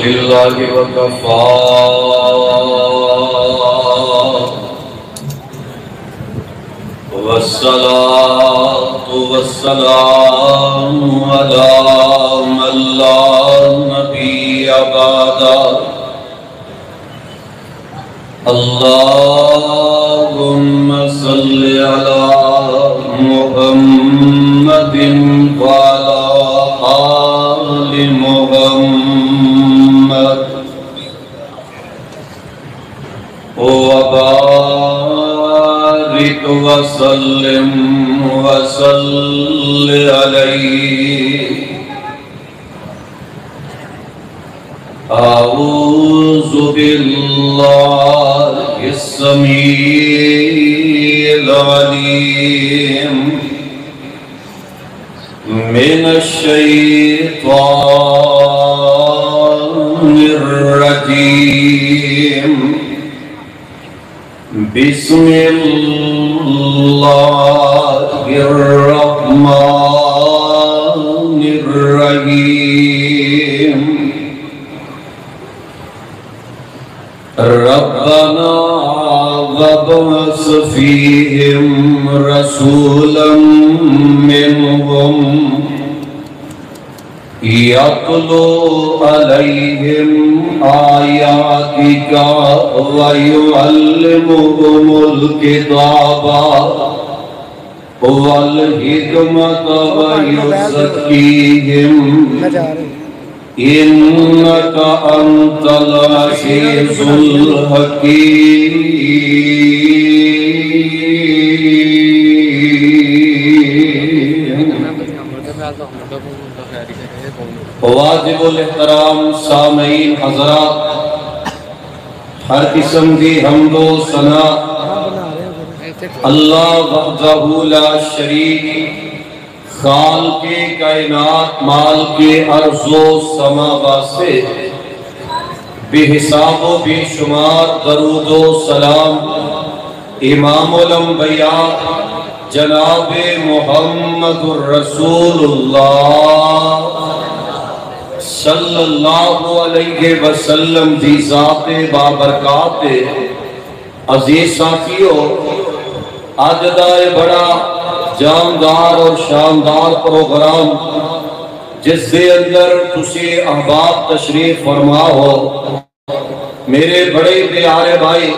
للہ وکفا والصلاة والسلام على من لا نبي بعده اللهم صل على محمد وعلى آل محمد وبارك وسلم وصل عليه أعوذ بالله السميع العليم من الشيطان الرجيم بسم الله الرحمن الرحيم ربنا وابعث فيهم رسولا منهم يتلو عليهم آياتك ويعلمهم الكتاب والحكمة ويزكيهم إنك أنت العزيز الحكيم. واجب الاحترام سامعین حضرات، ہر قسم کی حمد و ثنا اللہ وحدہ لا شریک، خالق کائنات، مال کے ارض و سماوات سے بے حساب و بے شمار درود و سلام امام الانبیاء جناب محمد الرسول اللہ صلی اللہ علیہ وسلم دی ذات بابرکات عزیز ساتھیو، آج دا بڑا جاندار اور شاندار پروگرام جس دے اندر تسی احباب تشریف فرما ہو، میرے بڑے پیارے بھائی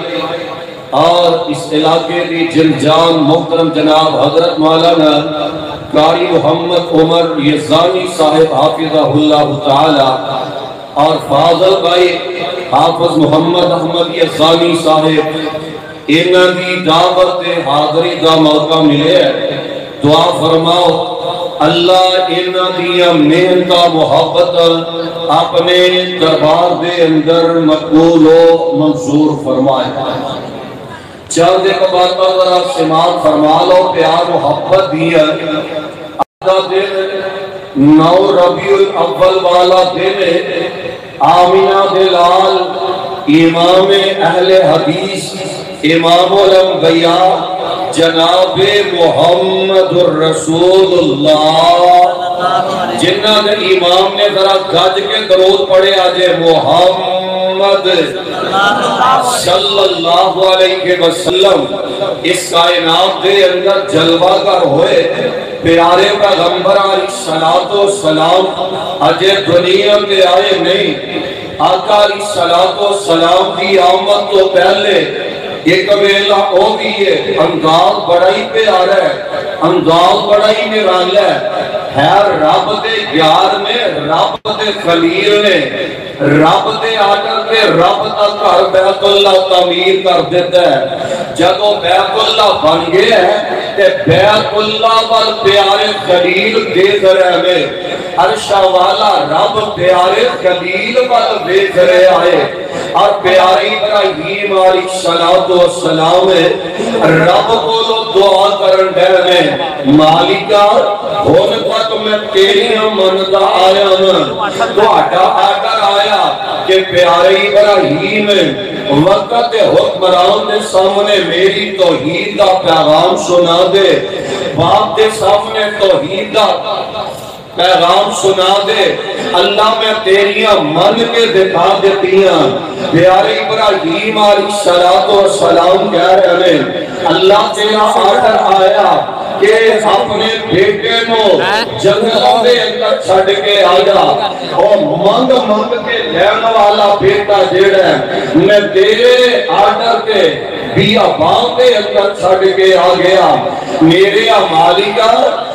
اور اس علاقے کی جن جان محترم جناب حضرت مولانا قاری محمد عمر یزانی صاحب حافظہ اللہ تعالی اور فاضل بھائی حافظ محمد احمد یزانی صاحب، انہاں دی دعوت حاضری دا موقع ملے ہے، دعا فرماؤ اللہ انہاں دیا محنت محبت اپنے دربار دے اندر مقبول و منظور فرمائے. چند ایک باتہ ذرا سماعت فرما لو، پیار محبت دیا آدھا دن 9 ربیع الاول والا دن آمینہ دلال امام اہل حدیث امام الانبیاء جناب محمد الرسول اللہ، جنہ نے امام نے ذرا گج کے درود پڑھے آجے محمد صلی اللہ علیہ وسلم اس کائنات دے اندر جلوہ گر ہوئے. پیارے پیغمبر علیہ السلام اجے دنیا میں آئے نہیں، آقا علیہ السلام کی آمد تو پہلے ایک ویلہ او بھی ہے، انداز بڑا ہی پیارا ہے، انداز بڑا ہی نرالا ہے. رب دے یار میں، رب دے خلیل نے، رب دے آجر کے رب تک گھر بیت اللہ تعمیر کر دیتا ہے. جدو بیت اللہ بن گئے ہیں تے بیت اللہ وال پیارے خلیل دیکھ رہے میں، عرشہ والا رب پیارے خلیل وال دیکھ رہے آئے اور پیاری ابراہیم علیہ السلام رب کو دعا کرن دے میں، مالکہ ہون تک میں تیریاں مندہ آیا ہوں، تو آڈر آیا کہ پیارے ابراہیم وقت حکمران دے سامنے میری توحید کا پیغام سنا دے، باپ دے سامنے توحید کا پیغام سنا دے اللہ میں تیریاں من کے دکھا دیتیاں پیارے ابراہیم علیہ السلام کہہ رہے ہیں اللہ تیرا آرڈر آیا کہ اپنے بیٹے کو جنگلوں دے اندر چھڑ کے آیا اور منگ منگ کے لین والا بیٹا جیڑا ہے میں تیرے آرڈر کے بیابان دے اندر چھڑ کے آ گیا میرے مالکا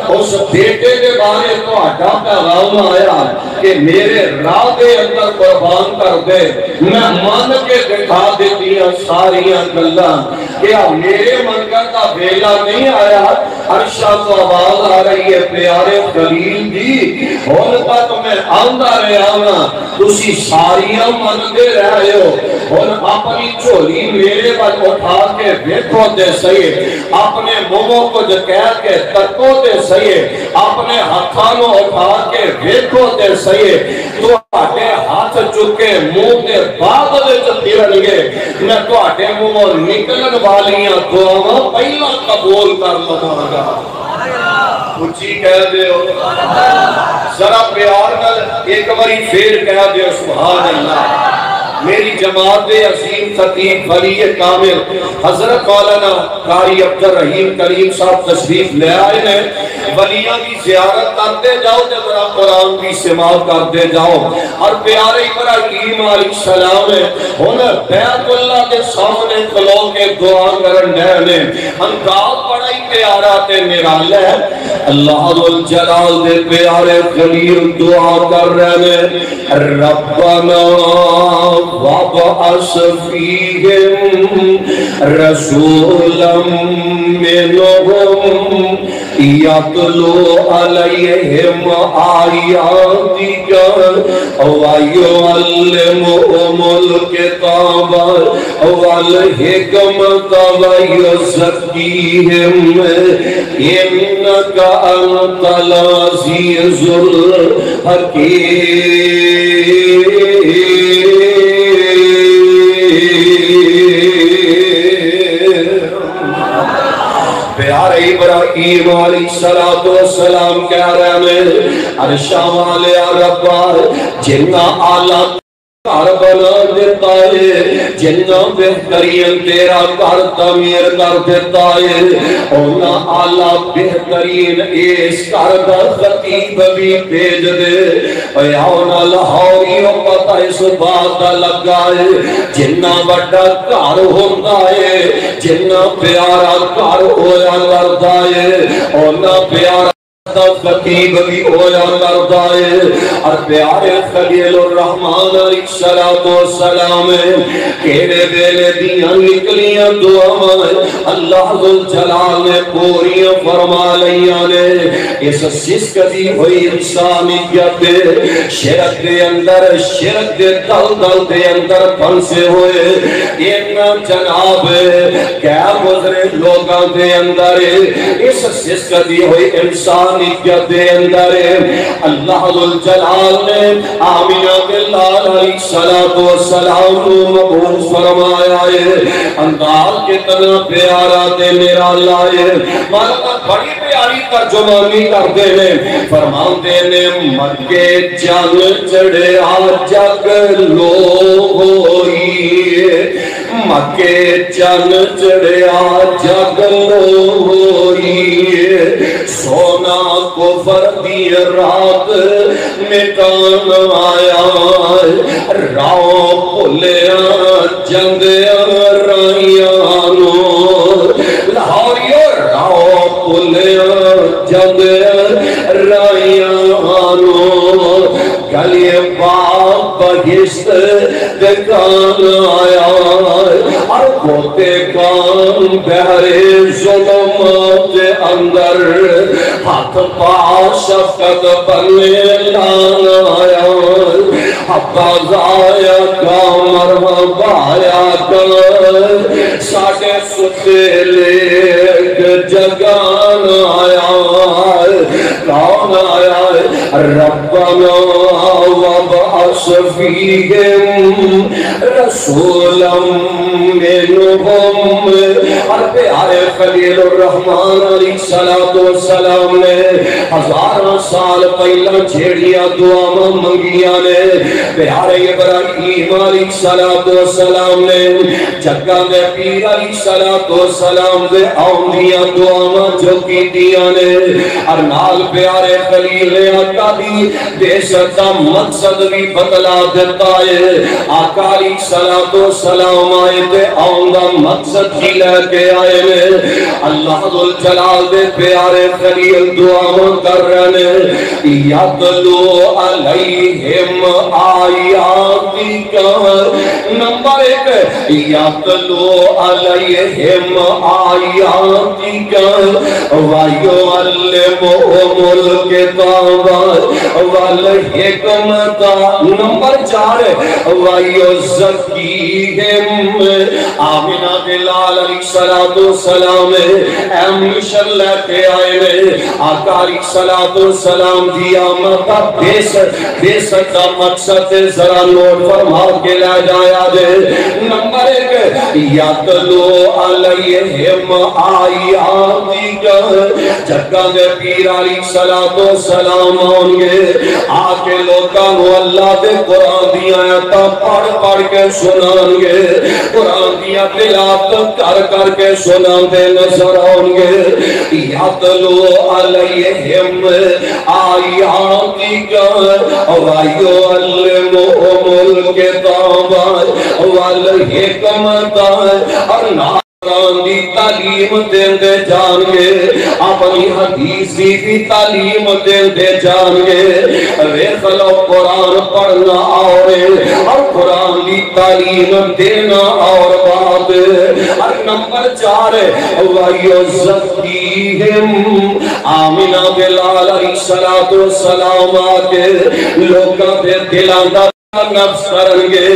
اس بیٹے کے بارے تو آٹا پیغام آیا کہ میرے راہ دے اندر قربان کر دے میں من کے دکھا دیتی ہیں ساریاں گلاں کیا میرے منکر کا بیلا نہیں آیا عرشہ تو آواز آ رہی ہے پیارے خلیل جی ہون تک میں آندہ رہا ہوں تسی ساریاں من دے رہے ہو ہون اپنی چولی میرے پر اٹھا کے بیٹھو دے صحیح اپنے موموں کو جو کہہ کے تکو دے صحیح اپنے ہاتھانوں اٹھا کے بیٹھو دے صحیح تو آٹے ہاتھ چکے منہ دے بعد دے چلتی رہنگے میں تو آٹے منہ نکلن والیاں دعاواں پہلا قبول کر لگا گا کچھی کہہ دے ہو ذرا پیار نل ایک باری پھر کہہ دے سبحان اللہ میری جماعت عظیم خطیب ولی کامل حضرت مولانا قاری عبد الرحیم کریم صاحب تشریف لے آئے ہیں ولیاں کی زیارت کرتے جاؤ جب ذرا قرآن کی سماعت کرتے جاؤ اور پیارے ابراہیم علیہ السلام انہیں بیت اللہ کے سامنے کھلو کے دعا کرن ڈہنے انداز بڑا ہی پیارا تے نرالہ ہے اللہ الجلال دے پیارے خلیل دعا کر رہے ہیں ربنا وَبَعَثْ فِيهِمْ رَسُولًا مِّنْهُمْ يَتْلُو عَلَيْهِمْ آيَاتِكَ وَيُعَلِّمُهُمُ الْكِتَابَ وَالْحِكْمَةَ وَيُزَكِّيهِمْ إِنَّكَ أَنْتَ الْعَزِيزُ الْحَكِيمُ پیارے ابراہیم علیہ السلام کہہ رہے ہیں عرشہ والے ربا جنہ آلہ گھر بنا دیتا ہے جنہ بہترین تیرا گھر تعمیر کر دیتا ہے اونا آلہ بہترین اس گھر کا خطیب بھی بھیج دے اونا لاہوریوں پتہ اس بات لگا ہے جنہ بڑا گھر ہوتا ہے جنہ پیارا گھر ہویا کرتا ہے اونا پیارا خطیب بھی ہویا کرتا ہے اور پیارے خلیل الرحمن علیہ السلام کیرے بیلے دیاں نکلیاں دعائیں اللہ ذوالجلال نے پوریاں فرما لیاں نے اس سسک دی ہوئی انسانیت شرک دے اندر شرک دے دل دے اندر پھنسے ہوئے اینا جناب کیا گزرے لوگاں دے اندر اس سسک دی ہوئی انسانیت دے اندر اللہ ذوالجلال نے آمینہ باللہ علیہ السلام کو مبعوث فرمایا ہے انداز کتنا پیارا دے میرا لائے مالکہ بڑی پیاری ترجمانی کر دینے فرمان دینے مکے جان چڑھے جگ لو ہوئی مکے جان چڑھے جگ لو ہوئی سونا کفر دی رات مٹان آیا راؤ پھولیا جنگ رائیانو لاہوریو راؤ پھولیا جنگ رائیانو گلی باپ بہشت دکان آیا اور کوتے کان بہرے ظلمات اندر ہاتھ پا شفقت بنے لان آیا حباز آیا کا مرحبا آیا کا ساڑھے ستیلے جگان آیا کون آیا ربنا وبعث وبعث فیہم رسولا منہم. اور پیارے خلیل الرحمن علیہ السلام نے ہزارہ سال پہلا جھیڑیاں دعا منگیاں نے. پیارے ابراہیم علیہ السلام نے جگہ دے پیر علیہ السلام دے آؤندیاں دعا جو کی دیا نے. اور نال پیارے خلیل آقا دی بے ستا مقصد بھی بتلا دیتا ہے. آقا علیہ السلام آئے تے آؤندہ مقصد ہی لے کے آئے نے. اللہ ذو الجلال دے پیارے خلیل دعا کر رہے ہیں. یتلو علیہم آیاتک. نمبر 1 یتلو علیہم آیاتک وَيُعَلِّمُهُمُ الْكِتَابَ وَالْحِکْمَةَ. نمبر 4 وَيُزَكِّیہم. آمینہ بلال علیہ السلام مشن لے کے آئے نے. آقا علیہ السلام دی آمد کا بے سکتا مقصد ذرا نوٹ فرما کے لے جایا دے. نمبر 1 یتلو علیہم آیاتک. جگہ دے پیر علیہ السلام آنگے آکے لوگانو اللہ دے قرآن دیا آیتاں پڑھ کے سنانگے. قرآن دیا تلاوت کر کے سنان دے نظر آنگے. یتلو علیہم آیاتک وَيُعَلِّمُهُمُ الْکِتَابَ وَالْحِکْمَةَ. اور قرآن دی تعلیم دیندے جان گے, اپنی حدیث بھی تعلیم دیندے جان گے. ویکھ لو قرآن پڑھنا اور قرآن دی تعلیم دینا اور بات. اور نمبر 4 وَيُزَكِّیہم. آمینہ بلال علیہ السلام آکے لوگاں دے دلاں دا نفس کرنگے,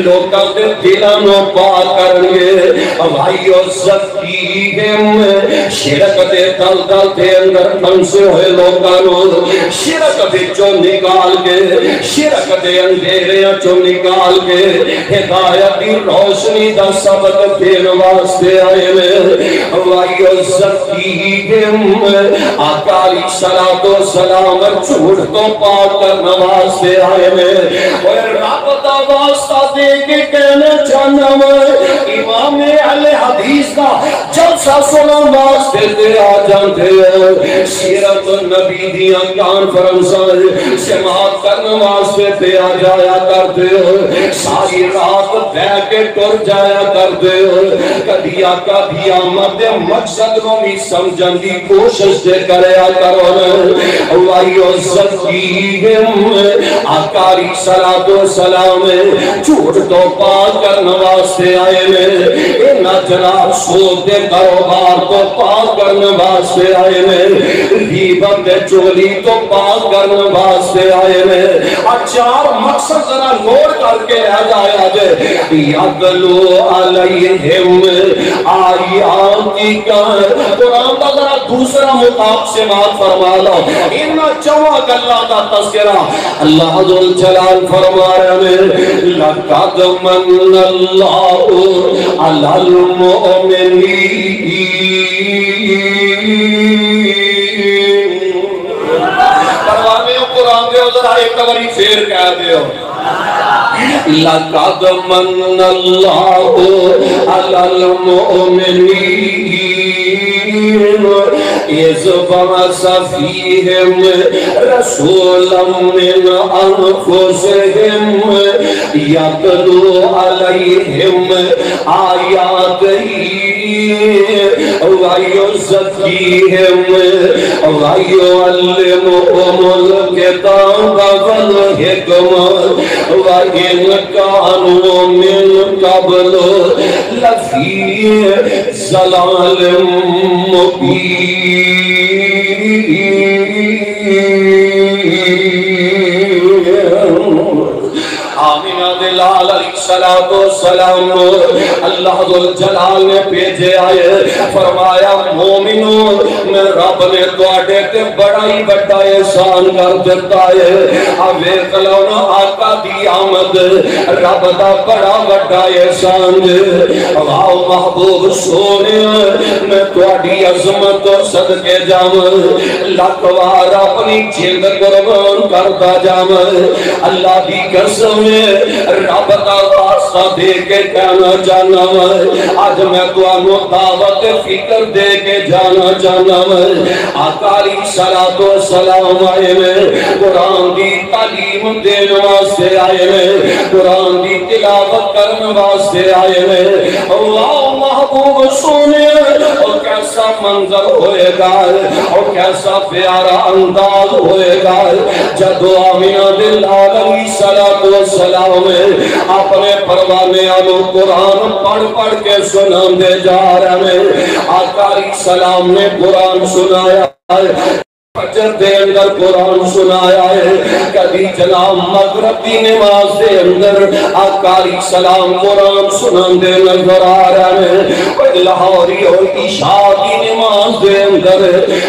لوگاں دے دلانو پاک کرنگے. وَيُزَكِّیہم. شرک دے دل دے اندر پھنسے ہوئے لوگانو شرک وچوں نکال کے, شرک دے اندھیریاں چوں نکال کے ہدایت دی روشنی دا سبق دین واسطے آئے نے. وَيُزَكِّیہم. آقا علیہ السلام جھوٹ تو پاک کرنا واسطے آئے نے. رب دا واسطہ دے کے کہنا چاہنا میں امام اہل حدیث کا جلسہ سنا واسطے دے آ جاندے ہیں. سیرت النبی دیاں کانفرنساں سماعت کرنا واسطے دے آ جایا کرتے ہیں. ساری رات بیٹھ کے ٹر جایا کرتے ہیں. کدیا کدیا مد مقصد کو بھی سمجھن دی کوشش دے کریا کرو. وَيُزَكِّیہم. آقا علیہ السلام جھوٹ تو پاک کرنے واسطے آئے نے. انہا جناب سود دے کاروبار تو پاک کرنے واسطے آئے نے. غیبت دے چولی تو پاک کرنے واسطے آئے نے. اور 4 مقصد ذرا نوٹ کر کے آ جایا جے. یتلو علیہم آیاتک. قرآن کا ذرا دوسرا مقام سے مات فرما لو. انہا چوہ اللہ کا تذکرہ اللہ ذو الجلال فرما رہے ہیں. لَقَدْ مَنَّ اللَّهُ عَلَى الْمُؤْمِنِينَ. پروانے قرآن دے ذرا ایک باری پھر کہہ دیو. لَقَدْ مَنَّ اللَّهُ عَلَى الْمُؤْمِنِينَ إِذْ بَعَثَ فِيهِمْ رَسُولًا مِّنْ أَنفُسِهِمْ يَتْلُو عَلَيْهِمْ آيَاتِهِ وَيُزَكِّيهِمْ وَيُعَلِّمُهُمُ الْكِتَابَ وَالْحِکْمَةَ وَإِنْ كَانُوا مِنْ قَبْلُ لَفِي ضَلَالٍ مُبِينٍ. آمین. آمینہ دلال علیہ السلام اللہ ذوالجلال نے بھیجے آئے فرمایا مومنون میں رب نے تواڈے تے بڑا ہی بڑا احسان کر دیتا ہے اوے کلونا آقا دی آمد رب دا بڑا بڑا احسان واہ محبوب سونے میں تواڈی عظمت صدقے جاواں لاکھ وار اپنی جند قربان کرتا جاواں اللہ دی قسم رب دا واسطہ دے کے کہنا چاہنا آج میں تانوں دعوت فکر دے کے جانا چاہنا آقا علیہ السلام آئے میں قرآن دی تعلیم دین واسطے آئے میں قرآن دی تلاوت کرنے واسطے آئے میں اللہ محبوب سونے اور کیسا منظر ہوئے گا اور کیسا پیارا انداز ہوئے گا جدو آمینہ دلال علیہ السلام اپنے پروانے آنو قرآن پڑھ پڑھ کے سنان دے جا رہے ہیں آقا علیہ السلام نے قرآن سنایا فجر دے اندر قرآن سنایا ہے کبھی جناب مغرب کی نماز دے اندر آقا علیہ السلام قرآن سنان دے نظر آ رہے ہیں لاہوری اور عشاء کی نماز دے اندر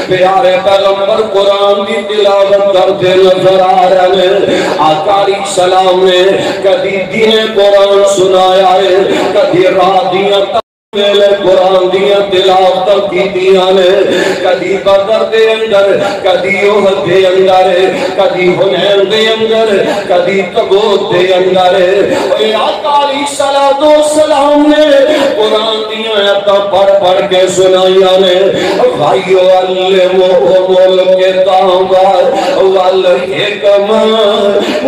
پیارے پیغمبر قرآن کی تلاوت کرتے نظر آ رہے ہیں آقا علیہ السلام نے کبھی دن قرآن سنایا ہے کبھی راتیاں میلے قرآن دیا تلاوت کی دیانے کدی بدر دے اندر کدی احد دے اندر کدی حنین دے اندر کدی تبوک دے اندر اے آقا علیہ السلام نے قرآن دیا ایتا پڑھ پڑھ کے سنائیاں نے بھائیو علمہم الکتاب والحکم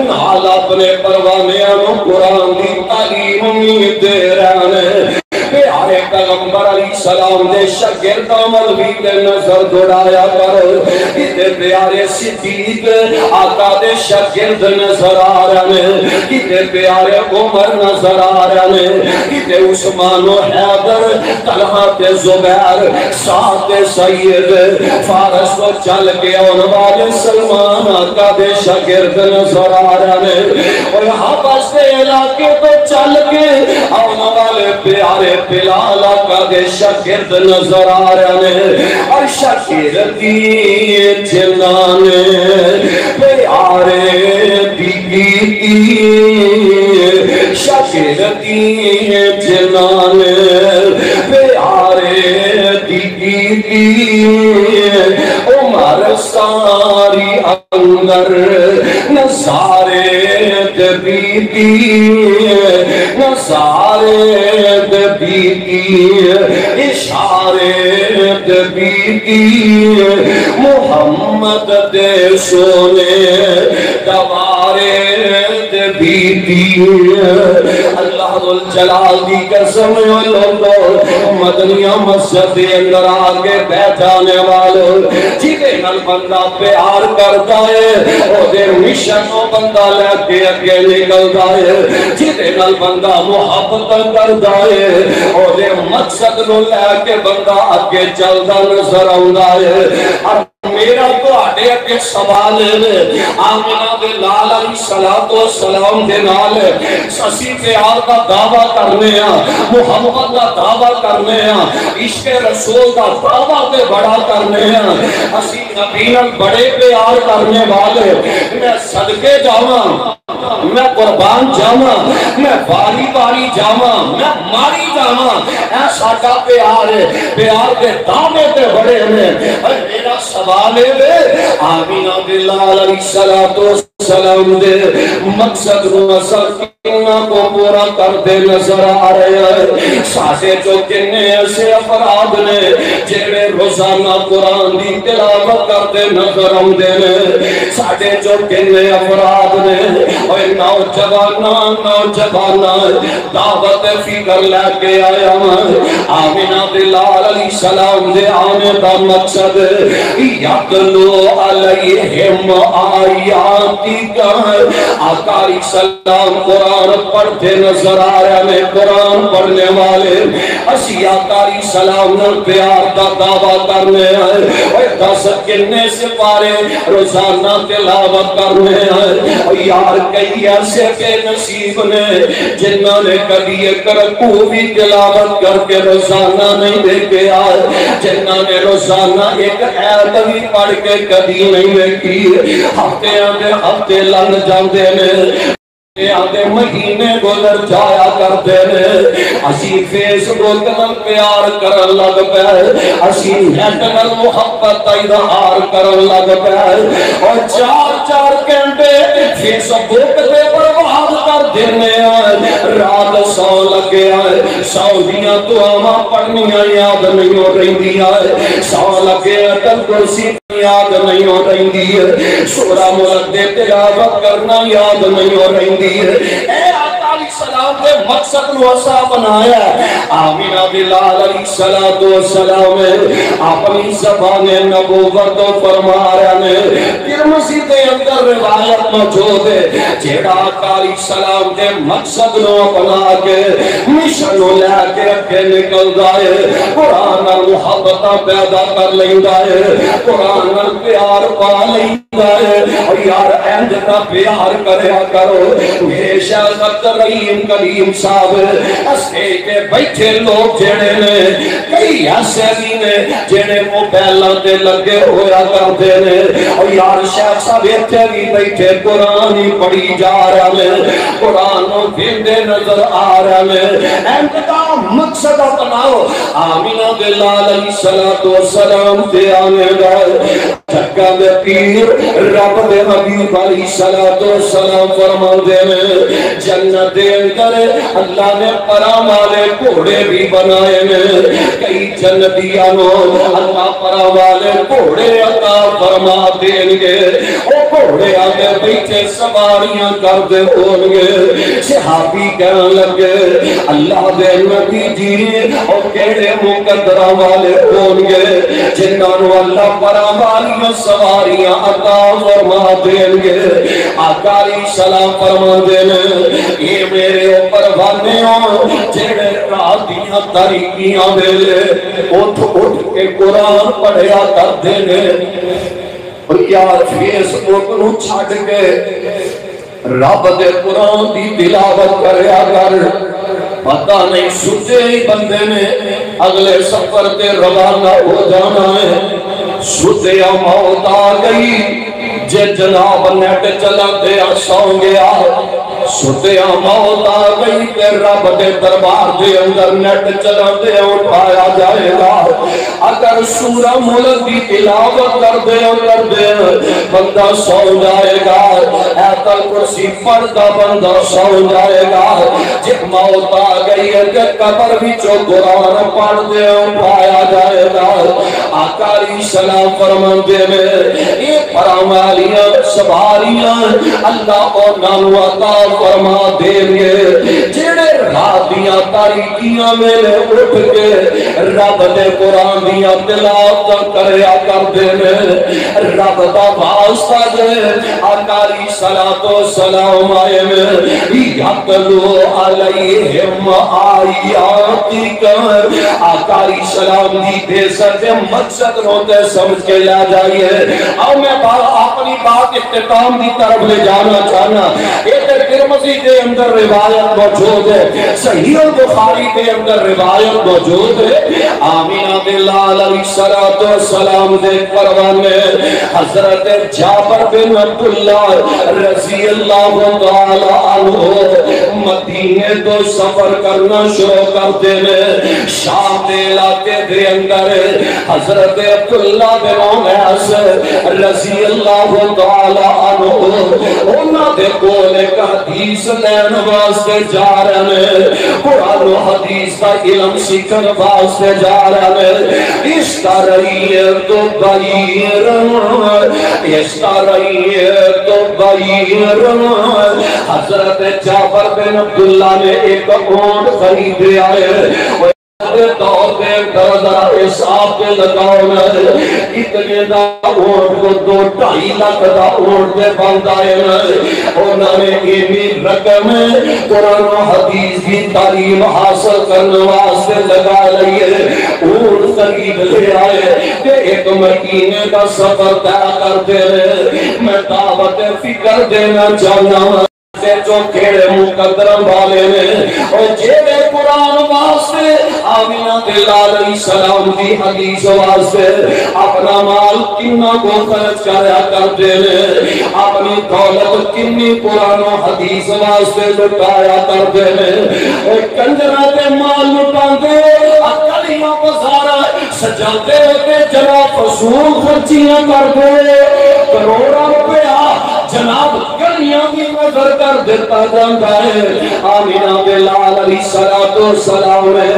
نال اپنے پروانیاں قرآن دی تعلیم دے رہے پیارے پیغمبر علیہ السلام نے شاگرد مولوی دے نظر دوڑایا کر کتے پیارے صدیق آقا دے شاگرد نظر آ رہے ہیں کتے پیارے عمر نظر آ رہے ہیں کتے عثمان و حیدر طلحہ تے زبیر سعد سید فارس و چل کے آن والے سلمان آقا دے شاگرد نظر آ رہے ہیں اور یہاں پاس دے علاقے تو چل کے آن والے پیارے بلال آقا دے شاگرد نظر آ رہے ہیں اور شاگردی جنانے پیارے دیگی شاگردی جنانے پیارے دیگی عمر ساری اندر نظارے دبیدی نظارے دبیدی اشارے دبیدی محمد دے سونے دوارے دبیدی اللہ ذوالجلال دی قسم لوگو مدنیہ مسجد دے اندر آگے بیٹھانے والوں جیدے نل بندہ پیار کرتا ہے او دے مشن و بندہ لے کے اگے نکلتا ہے جیدے نل بندہ محبت کرتا ہے او دے مقصد نو لے کے بندہ اگے چلتا نظر آندا ہے میرا تو آٹے اگے سوال ہے آمینہ دے لال علیہ السلام دے نال سسی پیار کا دعویٰ کرنے ہیں محبت کا دعویٰ کرنے ہیں عشق رسول کا دعویٰ دے بڑا کرنے ہیں اسی نبینن بڑے پیار کرنے والے میں صدقے جاواں میں قربان جاواں میں باری باری جاواں میں ماری جاواں اے ساڈا پیار ہے پیار کے دعوے تے بڑے ہیں میرا سوال ہے آمینہ بلال علیہ السلام دے مقصد نو اثر کیوں کو پورا کرتے نظر آ رہے ہیں ساڑھے جو کنے ایسے افراد نے جڑے روزانہ قرآن دی تلاوت کرتے نظر آندے نے ساڑھے جو کنے افراد نے اور نوجوان دعوت فکر لے کے آیا آمینہ بلال علیہ السلام دے آنے کا مقصد یتلو علیہم آیاتی کا آقا علیہ السلام قرآن پڑھتے نظر آ رہے ہیں قرآن پڑھنے والے اسی آقا علیہ السلام نے پیار کا دعویٰ کرنے ہیں اور 10 کنے سپارے روزانہ تلاوت کر رہے ہیں. اور یار کئی ایسے بے نصیب نے جنہوں نے کبھی ایک رکوع بھی تلاوت کر کے روزانہ نہیں دیکھے آئے, جنہوں نے روزانہ ایک آیت بھی پڑھ کے کبھی نہیں دیکھی. ہفتے آدھے ہفتے لنگ جاندے نے, آدھے مہینے گزر جایا کرتے ہیں. اسی فیس بک نال پیار کرن لگ پے, اسی نیٹ نال محبت کا اظہار کرن لگ پے, اور 4 گھنٹے فیس بک تے برباد کر دینے آئے. رات سو لگے آئے, سو دیاں دعاواں پڑھنیاں یاد نہیں ہو رہی آئے, سو لگے تل کرسی یاد نہیں ہو رہی ہے, سورہ ملک دے تلاوت کرنا یاد نہیں ہو رہی ہے. اے آقا علیہ السلام کے مقصد نو اسا بنایا. آمینہ بلال علیہ السلام اپنی زبان نبوت فرما رہے ہیں. ترمذی دے اندر روایت موجود ہے, جیڑا آقا علیہ السلام کے مقصد نو بنا کے مشن لے کے اگے نکل جائے, قرآن محبت پیدا کر لیندا ہے, قرآن پیار پا لیندا ہے. اور یار اینج کا پیار کریا کرو. میرے شیخ رحیم کریم صاحب اسے کے بیٹھے لوگ جڑے نے کئی ایسے بھی نے جڑے موبائلاں تے لگے ہویا کرتے نے, اور یار شیخ صاحب ایتھے بھی بیٹھے قرآن ہی پڑھی جا رہے ہیں, قرآن نو پھردے نظر آ رہے ہیں. اینج کا مقصد اپناؤ. آمینہ بلال علیہ السلام تے آنے گئے چکا دے پیر رب دے حبیب علیہ السلام فرما دے میں جنت دے اندر اللہ نے پرام والے گھوڑے بھی بنائے میں. کئی جنتیاں نو اللہ پرام والے گھوڑے عطا فرما دیں گے. او گھوڑے آگے بیٹھے سواریاں کر دے ہوں گے. صحابی کہنے لگے اللہ دے نبی جی او کیڑے مقدرہ والے ہوں گے جنہاں نو اللہ پرام والیاں سواریاں عطا فرما دیں گے. آقا علیہ السلام فرما دے یہ میرے اوپر وانے ہوں جڑے رات دیاں تاریکیاں ویلے اٹھ اٹھ کے قرآن پڑھیا کر دینے. اور یار فیس بک نو چھڈ کے رب دے قرآن دی تلاوت کریا کر. پتہ نہیں سچے ہی بندے نے اگلے سفر تے روانہ ہو جانا ہے. سچیا موت آ گئی جے جناب نیٹ چلا دیا سو گیا. سوتیا موت آ گئی تے رب دے دربار دے اندر نیٹ چلا دیا اٹھایا جائے گا. اگر سورہ ملک دی تلاوت کر دے بندہ سو جائے گا. آیت الکرسی پڑھتا بندہ سو جائے گا. جب موت آ گئی ہے کہ قبر وچوں قرآن پڑھ دے اٹھایا جائے گا. آقا علیہ السلام فرماندے میں یہ فرمالیاں سواریاں اللہ اور نانو عطا فرما دیں گے جڑے رات دیاں تاریکیاں میں اٹھ کے رب دے قرآن دیاں تلاوت کریا کرتے ہیں. رب دا واسطہ دے آقا علیہ السلام آئے میں یتلو علیہم آیاتک. آقا علیہ السلام دی بے سر مقصد ہوتے سمجھ کے لا جائیے. اور میں اپنی بات اختتام دی طرف لے جانا چاہنا. ایک ترمذی کے اندر روایت موجود ہے, صحیح البخاری کے اندر روایت موجود ہے. آمینہ بلال علیہ السلام دے پروانے حضرت جابر بن عبداللہ رضی اللہ تعالی عنہ مدینے تو سفر کرنا شروع کرتے ہیں. شام دے علاقے دے اندر حضرت عبداللہ بن عمیس رضی اللہ تعالی عنہ انہاں دے کول ایک حدیث لین واسطے جا رہے ہیں. قرآن و حدیث کا علم سیکھن واسطے جا رہے ہیں. اشتریت بعیرا حضرت جابر بن عبداللہ نے ایک اونٹ خریدے آئے. دے دور دے ذرا حساب کے لگاؤ نا کتنے دا اونٹ کو 2-2.5 لاکھ دا اونٹ دے بند آئے نا انہوں نے اینی رقم قرآن و حدیث کی تعلیم حاصل کرنے واسطے لگا لئیے اونٹ خرید لے آئے کہ ایک مہینے کا سفر طے کرتے رہے میں دعوت فکر دینا چاہنا سے جو کھیڑے مقدرم والے نے اور جیلے قرآن واسطے آمینہ دلال علیہ السلام کی حدیث واسطے اپنا مال کنہ کو خرچ کریا کرتے ہیں اپنی دولت کنی قرآن و حدیث واسطے لٹایا کرتے ہیں اور کنجرات مال لٹاتے کلیمہ بزارہ سجاتے ہوتے جناب فضول خرچیاں کرتے کروڑا روپیہ جناب گلیاں کی نظر کر دیتا جانتا ہے آمینہ بلال علیہ السلام میں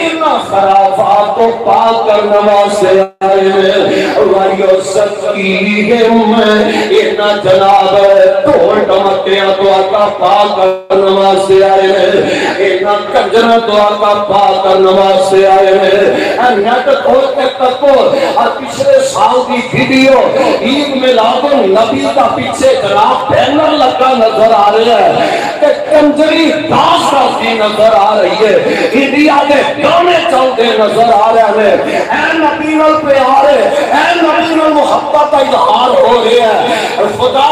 انہا خرافات کو پاک کرنا واسطے آئے ہیں وائیو سکیم انہا جناب ٹھول ڈمکیاں تو آقا پاک کرنا واسطے آئے ہیں انہا کنجرہ تو آقا پاک کرنا واسطے آئے ہیں نیٹ کھول کے تکو اور پچھلے سال کی ویڈیو عید میلاد النبی کا پیچھے جناب بینر لگا نظر آ رہا ہے کہ کنجری داس راستی نظر آ رہی ہے انڈیا کے گانے چلتے نظر آ رہے ہیں اے نبی نال پیارے اے نبی نال محبت کا اظہار ہو رہا ہے خدا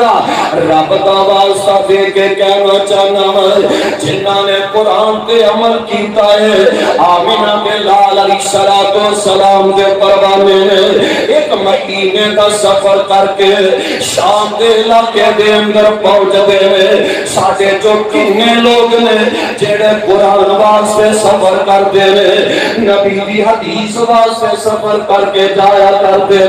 را رب کا واسطہ دے کے کہنا چاہنا ہے جنہاں نے قرآن کے عمل کیتا ہے آمینہ بلال علیہ السلام کے پروانے نے ایک مہینے کا سفر کر کے شام دے علاقے دے اندر پہنچ دے میں ساڑھے جو کنے لوگ نے جڑے قرآن واسطے سفر کر دے نبی دی حدیث واسطے سفر کر کے جایا کر دے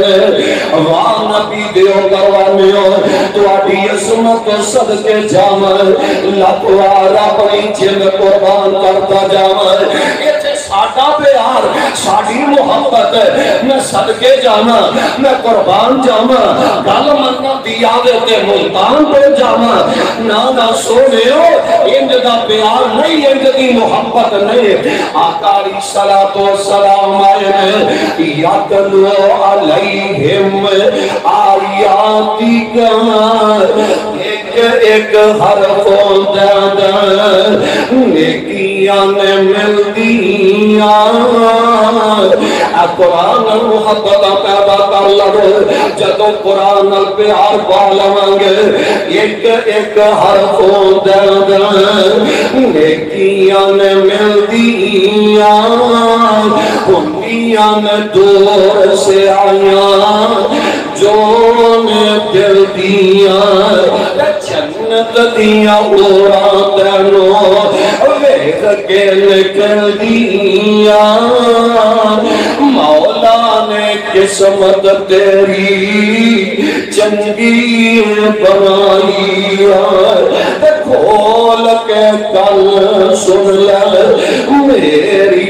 وہاں نبی دیو کروانے ہو تو آٹی عصمت صدقے جامل لپوار اپنی جن قربان کرتا جامل یہ تھے ساڑھا پیار ساڑھی محبت میں صدقے جانا میں قربان جانا گل مننا دیا دیتے ملتان پہ جانا نانا سونے ہو انج دا پیار نہیں انج دی محبت نہیں آقا علیہ السلام آئے ہیں یاتلو علیہم آیاتی کا ایک حرفوں دادا نیکیاں نے مل دیا قرآن محبت پیدا کر لگے جدو قرآن پیار پالوانگے ایک حرفوں دادا نیکیاں نے مل دیا انیاں نے دور سے آیا جو نے دل دیا جنت دیا اورا تینو ویخ کے نکل دیا مولا نے قسمت تیری چنگی بنائی کھول کے کل سن لے میری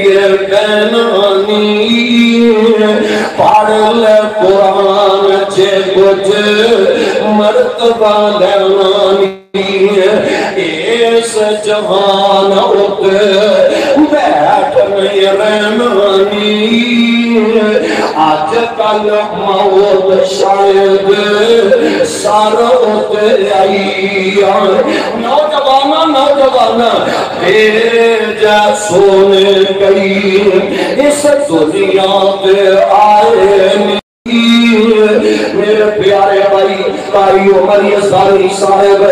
بینانی پڑھ لے قرآن جے کچھ مرتبہ لینانی اس جہان اٹھ بیٹھ نہیں رہنانی آج کل موت شاید سار اٹھ آئی نوجوانا بھیجا سونے گئی اس دنیا پہ آئے میرے پیارے بھائی قاری عمر یزدانی صاحب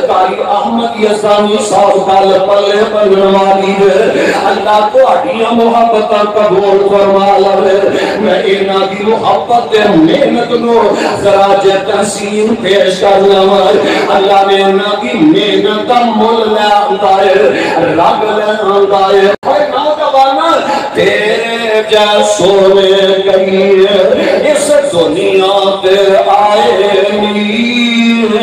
قاری احمد یزدانی صاحب کال پلے پنوالی اللہ تو اٹھیاں محبتاں قبول فرما لے میں انہاں دی محبت محنت نو خراج تحسین پیش کرنا اللہ نے انہاں دی محنت مول لے آندا ہے رب لے آندا ہے اے نوجوانا تیرے جا سونے گئی اس دنیا تے آئے نیر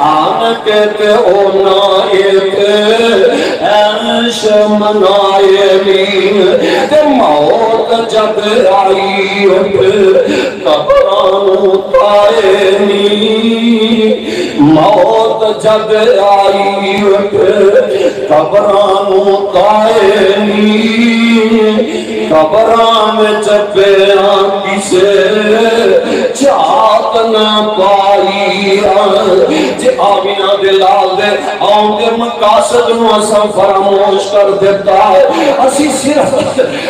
آن کے تے اونا ایک عیش منائے نیر تے موت جب آئی قبران پائے نیر موت جب آئی قبران پائے نیر میں چپے کسے چاہت نہ پائی جے آمینہ دلال دے آن دے مقاصد نو اسا فراموش کر دیتا ہے اسی صرف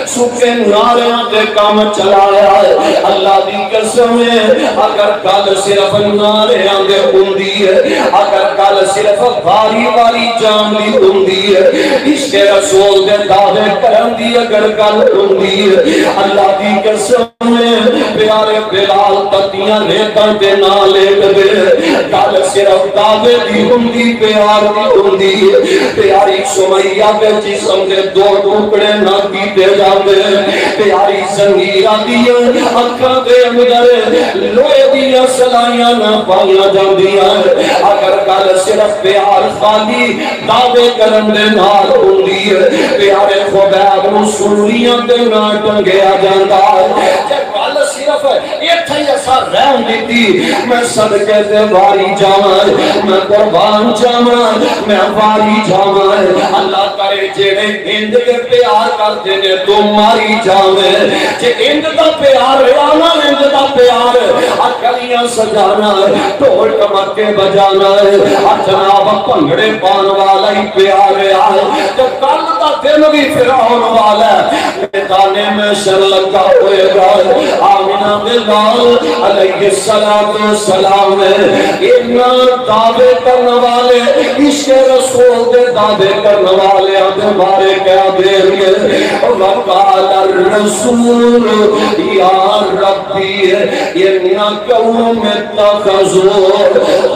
سکے ناریاں دے کام چلایا ہے اللہ دی قسم ہے اگر کل صرف ناریاں دے ہوندی ہے اگر کل صرف باری باری جان دی ہوندی ہے عشق رسول دے دعوے کرن دی اگر کل ہوندی ہے اللہ دی قسم ہے پیارے بلال تتیاں ریتاں دے نہ لیٹ دے کل صرف دعوے دی ہوندی پیار دی ہوندی ہے پیاری سمیہ دے جسم دے دو ٹکڑے نہ کیتے جاندے پیاری زنگیرہ دیا اکھاں دے اندر لوہے دیا سلائیاں نہ پائیاں جاندیاں اگر کل صرف پیار خالی دعوے کرن دے نال ہوندی ہے پیارے خبیب نو سنیاں دے نہ ٹنگیا جاندا ہے جے کل صرف ایتھے ایسا رہن دیتی میں صدقے دے واری جاواں میں قربان جاواں میں واری جاواں اللہ کرے جڑے ہند دے پیار کردے نے تو ماری جاویں جے ہند دا پیار رانا ہند دا پیار اکھلیاں سجانا ڈھول ٹمکے بجانا جناب بھنگڑے پان والا ہی پیار ہے تو کل دا دن بھی فرعون والا میدان میں شر لگا ہوئے گا آمینہ بلال علیہ السلام اتنا دعوے کرنے والے عشق رسول دے دعوے کرنے والے آدھے بارے کیا دیر گئے وقال الرسول یا ربی ان قوم اتخذوا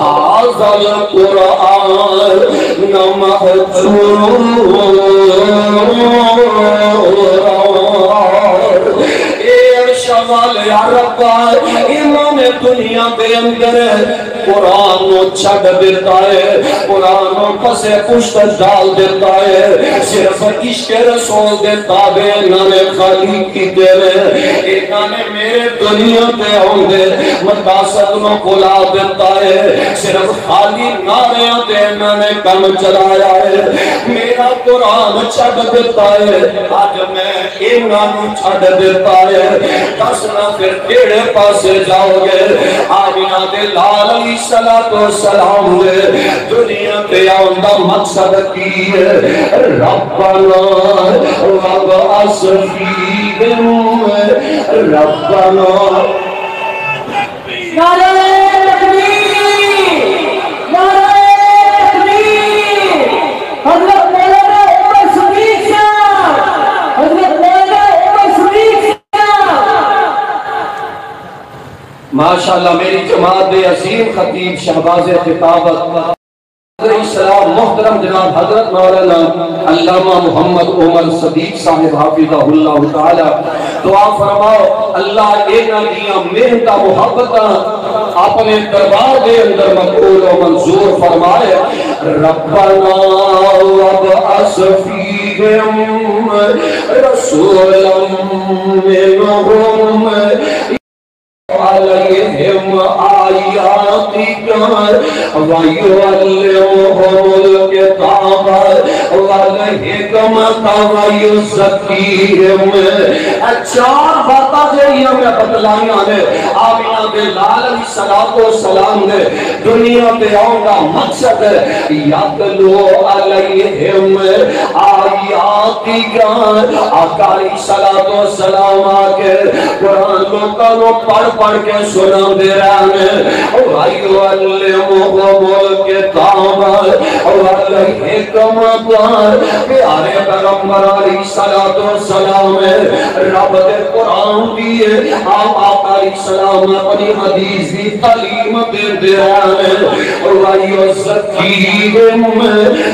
هذا القرآن مهجورا شمال یا ربا امام دنیا دے اندر قرآن نو چھڑ دیتا ہے قرآن نو پسے پشت ڈال دیتا ہے صرف عشق رسول دے تابع نانے خالی کی دے انہاں نے میرے دنیا دے ہوندے مقاصد نو بلا دیتا ہے صرف خالی ناریاں دے نانے کم چلایا ہے میرا قرآن چھڑ دیتا ہے آج میں انہاں نو چھڑ دیتا ہے دسنا پھر تیرے پاسے جاؤ گے آمینہ دے لال علیہ السلام دے دنیا پہ آندہ مقصد کی ہے ربنا وابعث فیہم ربنا نعرہ تکبیر نعرہ تکبیر حضرت مولانا عمر صدیق صاحب حضرت مولانا عمر صدیق ماشاءاللہ میری جماعت عظیم خطیب شہباز خطابت السلام محترم جناب حضرت مولانا علامہ محمد عمر صدیق صاحب حافظہ اللہ تعالی دعا فرماؤ اللہ اینا دیا محنت محبت اپنے دربار دے اندر مقبول و منظور فرمائے ربنا وابعث فیہم رسولا منہم علیہم آیاتک ویعلمہم الکتاب والحکمت ویزکیہم چار باتاں جو میں بتلائیاں نے آمینہ بلال علیہ السلام نے دنیا پہ آؤں گا مقصد ہے یتلو علیہم آیاتک آقا علیہ السلام آکے قرآن لوگوں کو پڑھ کے سنا دے رہے ہیں وَيُعَلِّمُهُمُ الْكِتَابَ وَالْحِکْمَةَ پیارے پیغمبر علیہ السلام رب دے قرآن دیئے آقا علیہ السلام اپنی حدیث دی تعلیم دے رہے ہیں وَيُزَكِّيهِمْ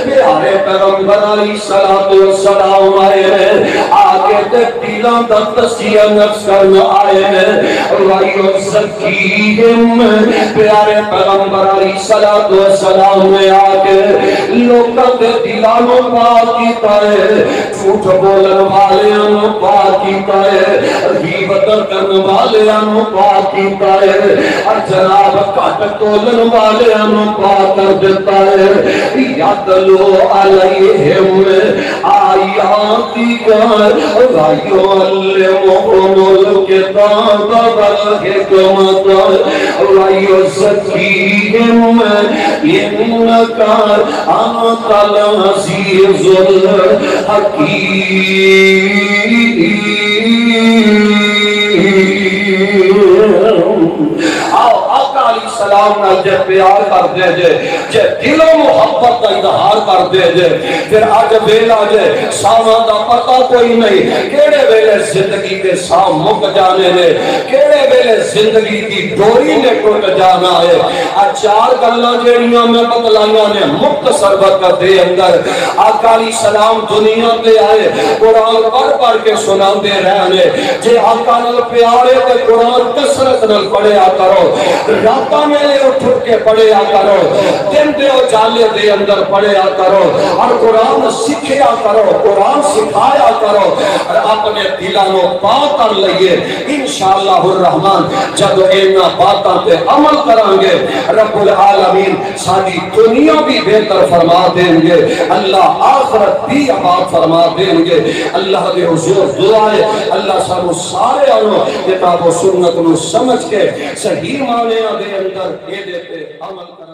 پیارے پیغمبر علیہ السلام آئے ہیں آگے تک دلان دا تسیہ نفس کرنا آئے ہیں وَيُزَكِّيهِمْ پیارے پیغمبر علیہ السلام میں آگے لوگوں کے دلانوں پاک کیتا ہے جھوٹ بولن والیاں پاک کیتا ہے غیبت کرن والیاں پاک کیتا ہے اور جناب کٹ تولن والیاں پاک کر دیتا ہے یتلو علیہم آیاتک ویعلمہم يعلمهم الكتاب والحكمة ويزكيهم إنك أنت العزيز الحكيم۔ آقا علیہ السلام نے جب پیار کر دے جے دل و محبت کا اظہار کر دے جے پھر آج ویلا جے سامان دا پتہ کوئی نہیں کیڑے ویلے زندگی کے سام مک جانے نے کیڑے ویلے زندگی کی ڈوری نے ٹوٹ جانا ہے۔ چار گلاں جڑیاں میں بتلائیاں نے مختصر وقت دے اندر آقا علیہ السلام دنیا پہ آئے قرآن پڑھ پڑھ کے سناندے رہنے جے آقا نال پیارے تے قرآن کثرت نال پڑھیا کرو، راتاں میں اٹھ کے پڑھیا کرو، دن دے اجالے دے اندر پڑھیا کرو اور قرآن سکھیا کرو، قرآن سکھایا کرو اور اپنے دلانوں پاک کر لئیے۔ انشاءاللہ الرحمن جب اینا باتاں پہ عمل کریں گے رب العالمین ساری دنیا بھی بہتر فرما دیں گے، اللہ آخرت بھی آباد فرما دیں گے۔ اللہ دے حضور دعائے اللہ سانو سارے آنو کتاب و سنت نو سمجھ کے صحیح معنی دے اندر یہ دیتے عمل کر